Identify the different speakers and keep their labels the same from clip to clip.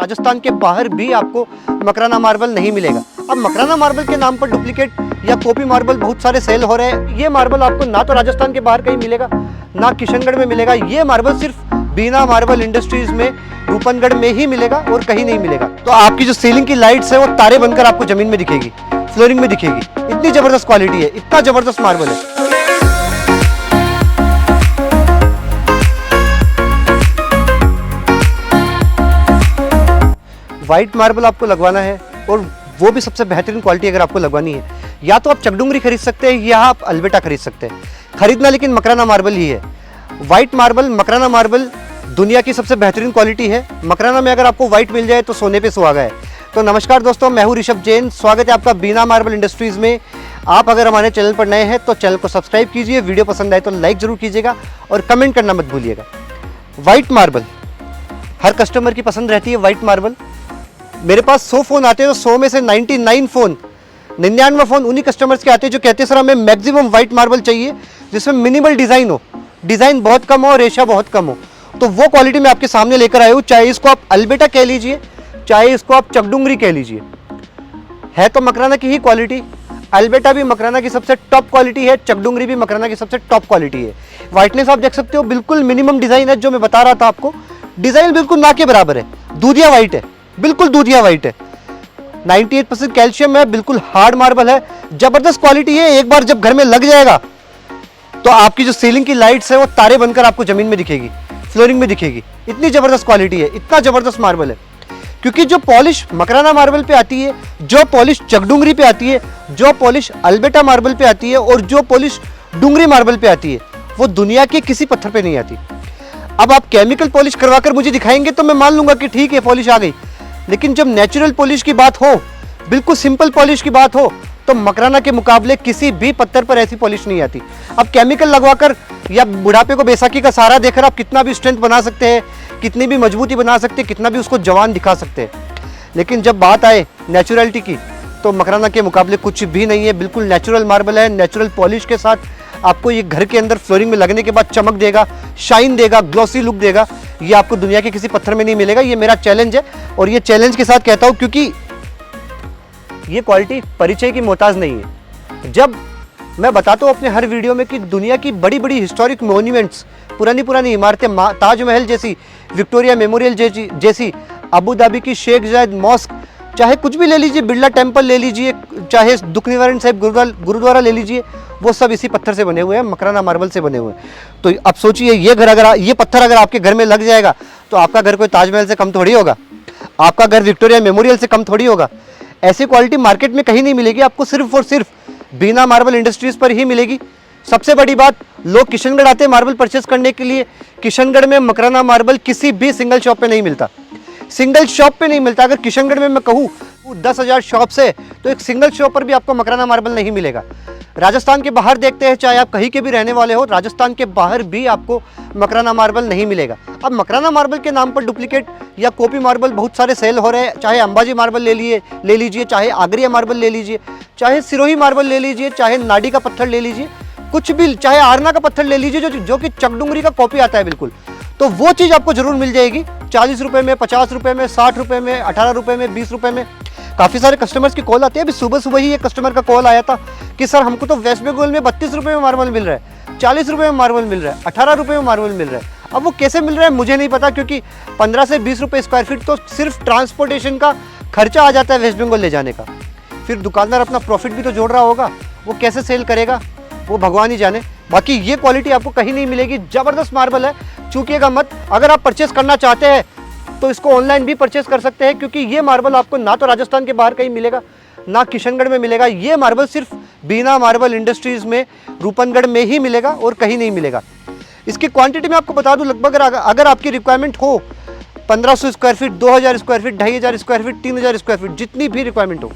Speaker 1: राजस्थान के बाहर भी आपको मकराना मार्बल नहीं मिलेगा। अब मकराना मार्बल के नाम पर डुप्लीकेट या कॉपी मार्बल बहुत सारे सेल हो रहे हैं। ये मार्बल आपको ना तो राजस्थान के बाहर कहीं मिलेगा, ना किशनगढ़ में मिलेगा। ये मार्बल सिर्फ बीना मार्बल इंडस्ट्रीज में रूपनगढ़ में ही मिलेगा और कहीं नहीं मिलेगा। तो आपकी जो सीलिंग की लाइट्स है वो तारे बनकर आपको जमीन में दिखेगी, फ्लोरिंग में दिखेगी। इतनी जबरदस्त क्वालिटी है, इतना जबरदस्त मार्बल है। व्हाइट मार्बल आपको लगवाना है और वो भी सबसे बेहतरीन क्वालिटी अगर आपको लगवानी है, या तो आप चकडुंगरी खरीद सकते हैं या आप अल्बेटा खरीद सकते हैं। खरीदना लेकिन मकराना मार्बल ही है। व्हाइट मार्बल, मकराना मार्बल दुनिया की सबसे बेहतरीन क्वालिटी है। मकराना में अगर आपको व्हाइट मिल जाए तो सोने पे सुहागा है। तो नमस्कार दोस्तों, मैं हूं ऋषभ जैन। स्वागत है आपका बीना मार्बल इंडस्ट्रीज़ में। आप अगर हमारे चैनल पर नए हैं तो चैनल को सब्सक्राइब कीजिए, वीडियो पसंद आए तो लाइक ज़रूर कीजिएगा और कमेंट करना मत भूलिएगा। व्हाइट मार्बल हर कस्टमर की पसंद रहती है। व्हाइट मार्बल मेरे पास 100 फ़ोन आते हैं तो 100 में से 99 फ़ोन 99 फ़ोन उन्हीं कस्टमर्स के आते हैं जो कहते हैं सर हमें मैक्सिमम व्हाइट मार्बल चाहिए जिसमें मिनिमल डिज़ाइन हो, डिज़ाइन बहुत कम हो, रेशा बहुत कम हो। तो वो क्वालिटी मैं आपके सामने लेकर आया हूँ। चाहे इसको आप अल्बेटा कह लीजिए, चाहे इसको आप चकडुंगरी कह लीजिए, है तो मकराना की ही क्वालिटी। अल्बेटा भी मकराना की सबसे टॉप क्वालिटी है, चकडुंगरी भी मकराना की सबसे टॉप क्वालिटी है। वाइटनेस आप देख सकते हो, बिल्कुल मिनिमम डिज़ाइन है। जो मैं बता रहा था आपको, डिज़ाइन बिल्कुल ना के बराबर है। दूधिया वाइट है, बिल्कुल दूधिया वाइट है। 98% कैल्शियम है, बिल्कुल हार्ड मार्बल है, जबरदस्त क्वालिटी है। एक बार जब घर में लग जाएगा तो आपकी जो सीलिंग की लाइट्स है वो तारे बनकर आपको जमीन में दिखेगी, फ्लोरिंग में दिखेगी। इतनी जबरदस्त क्वालिटी है, इतना जबरदस्त मार्बल है। क्योंकि जो पॉलिश मकराना मार्बल पे आती है, जो पॉलिश चकडुंगरी पे आती है, जो पॉलिश अल्बेटा मार्बल पे आती है और जो पॉलिश डुंगरी मार्बल पे आती है, वो दुनिया के किसी पत्थर पे नहीं आती। अब आप केमिकल पॉलिश करवाकर मुझे दिखाएंगे तो मैं मान लूंगा कि ठीक है पॉलिश आ गई, लेकिन जब नेचुरल पॉलिश की बात हो, बिल्कुल सिंपल पॉलिश की बात हो, तो मकराना के मुकाबले किसी भी पत्थर पर ऐसी पॉलिश नहीं आती। अब केमिकल लगवाकर या बुढ़ापे को बैसाखी का सहारा देकर आप कितना भी स्ट्रेंथ बना सकते हैं, कितनी भी मजबूती बना सकते हैं, कितना भी उसको जवान दिखा सकते हैं, लेकिन जब बात आए नेचुरलिटी की तो मकराना के मुकाबले कुछ भी नहीं है। बिल्कुल नेचुरल मार्बल है, नेचुरल पॉलिश के साथ आपको ये घर के अंदर फ्लोरिंग में लगने के बाद चमक देगा, शाइन देगा, ग्लॉसी लुक देगा। ये आपको दुनिया के किसी पत्थर में नहीं मिलेगा। ये मेरा चैलेंज है और ये चैलेंज के साथ कहता हूँ क्योंकि ये क्वालिटी परिचय की मोहताज नहीं है। जब मैं बताता हूँ अपने हर वीडियो में कि दुनिया की बड़ी बड़ी हिस्टोरिक मॉन्यूमेंट्स, पुरानी पुरानी इमारतें, ताजमहल जैसी, विक्टोरिया मेमोरियल जैसी, अबू धाबी की शेख जायद मॉस्क, चाहे कुछ भी ले लीजिए, बिरला टेम्पल ले लीजिए, चाहे दुख निवारण साहिब गुरुद्वारा ले लीजिए, वो सब इसी पत्थर से बने हुए हैं, मकराना मार्बल से बने हुए हैं। तो अब सोचिए, ये पत्थर अगर आपके घर में लग जाएगा तो आपका घर कोई ताजमहल से कम थोड़ी होगा, आपका घर विक्टोरिया मेमोरियल से कम थोड़ी होगा। ऐसी क्वालिटी मार्केट में कहीं नहीं मिलेगी, आपको सिर्फ और सिर्फ बीना मार्बल इंडस्ट्रीज पर ही मिलेगी। सबसे बड़ी बात, लोग किशनगढ़ आते हैं मार्बल परचेस करने के लिए। किशनगढ़ में मकराना मार्बल किसी भी सिंगल शॉप पे नहीं मिलता, सिंगल शॉप पे नहीं मिलता। अगर किशनगढ़ में मैं कहूँ 10,000 शॉप्स है तो एक सिंगल शॉप पर भी आपको मकराना मार्बल नहीं मिलेगा। राजस्थान के बाहर देखते हैं, चाहे आप कहीं के भी रहने वाले हो, राजस्थान के बाहर भी आपको मकराना मार्बल नहीं मिलेगा। अब मकराना मार्बल के नाम पर डुप्लीकेट या कॉपी मार्बल बहुत सारे सेल हो रहे हैं। चाहे अंबाजी मार्बल ले लीजिए, चाहे आगरिया मार्बल ले लीजिए, चाहे सिरोही मार्बल ले लीजिए, चाहे नाडी का पत्थर ले लीजिए, कुछ भी, चाहे आरना का पत्थर ले लीजिए, जो कि चकडुंगरी का कॉपी आता है बिल्कुल, तो वो चीज़ आपको जरूर मिल जाएगी। 40 रुपये में, 50 रुपये में, 60 रुपये में, 18 रुपये में, 20 रुपये में। काफ़ी सारे कस्टमर्स की कॉल आती है। अभी सुबह ही एक कस्टमर का कॉल आया था कि सर हमको तो वेस्ट बंगाल में 32 रुपये में मार्बल मिल रहा है, 40 रुपये में मार्बल मिल रहा है, 18 रुपये में मार्बल मिल रहा है। अब वो कैसे मिल रहा है मुझे नहीं पता, क्योंकि 15 से 20 रुपये स्क्वायर फीट तो सिर्फ ट्रांसपोर्टेशन का खर्चा आ जाता है वेस्ट बंगाल ले जाने का। फिर दुकानदार अपना प्रॉफिट भी तो जोड़ रहा होगा, वो कैसे सेल करेगा वो भगवान ही जाने। बाकी ये क्वालिटी आपको कहीं नहीं मिलेगी, ज़बरदस्त मार्बल है, चूकिएगा मत। अगर आप परचेस करना चाहते हैं तो इसको ऑनलाइन भी परचेस कर सकते हैं, क्योंकि ये मार्बल आपको ना तो राजस्थान के बाहर कहीं मिलेगा, ना किशनगढ़ में मिलेगा। ये मार्बल सिर्फ बीना मार्बल इंडस्ट्रीज़ में रूपनगढ़ में ही मिलेगा और कहीं नहीं मिलेगा। इसकी क्वांटिटी में आपको बता दूं, लगभग अगर आपकी रिक्वायरमेंट हो 1500 square feet, 2000 square feet, 2500 square feet, 3000 square feet, जितनी भी रिक्वायरमेंट हो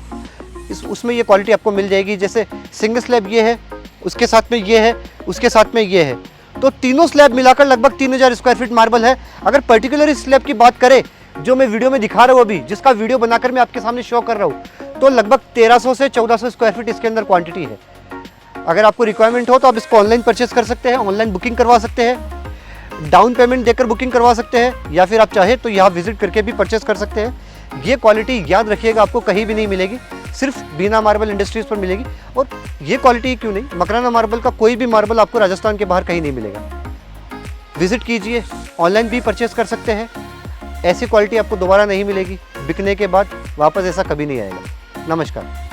Speaker 1: उसमें ये क्वालिटी आपको मिल जाएगी। जैसे सिंगल स्लैब ये है, उसके साथ में ये है, उसके साथ में ये है, तो तीनों स्लैब मिलाकर लगभग 3000 स्क्वायर फीट मार्बल है। अगर पर्टिकुलर इस स्लैब की बात करें जो मैं वीडियो में दिखा रहा हूँ अभी, जिसका वीडियो बनाकर मैं आपके सामने शो कर रहा हूँ, तो लगभग 1300 से 1400 स्क्वायर फीट इसके अंदर क्वांटिटी है। अगर आपको रिक्वायरमेंट हो तो आप इसको ऑनलाइन परचेस कर सकते हैं, ऑनलाइन बुकिंग करवा सकते हैं। डाउन पेमेंट देकर बुकिंग करवा सकते हैं, या फिर आप चाहे तो यहाँ विजिट करके भी परचेस कर सकते हैं। ये क्वालिटी याद रखिएगा आपको कहीं भी नहीं मिलेगी, सिर्फ बीना मार्बल इंडस्ट्रीज़ पर मिलेगी। और ये क्वालिटी क्यों नहीं, मकराना मार्बल का कोई भी मार्बल आपको राजस्थान के बाहर कहीं नहीं मिलेगा। विजिट कीजिए, ऑनलाइन भी परचेस कर सकते हैं। ऐसी क्वालिटी आपको दोबारा नहीं मिलेगी, बिकने के बाद वापस ऐसा कभी नहीं आएगा। नमस्कार।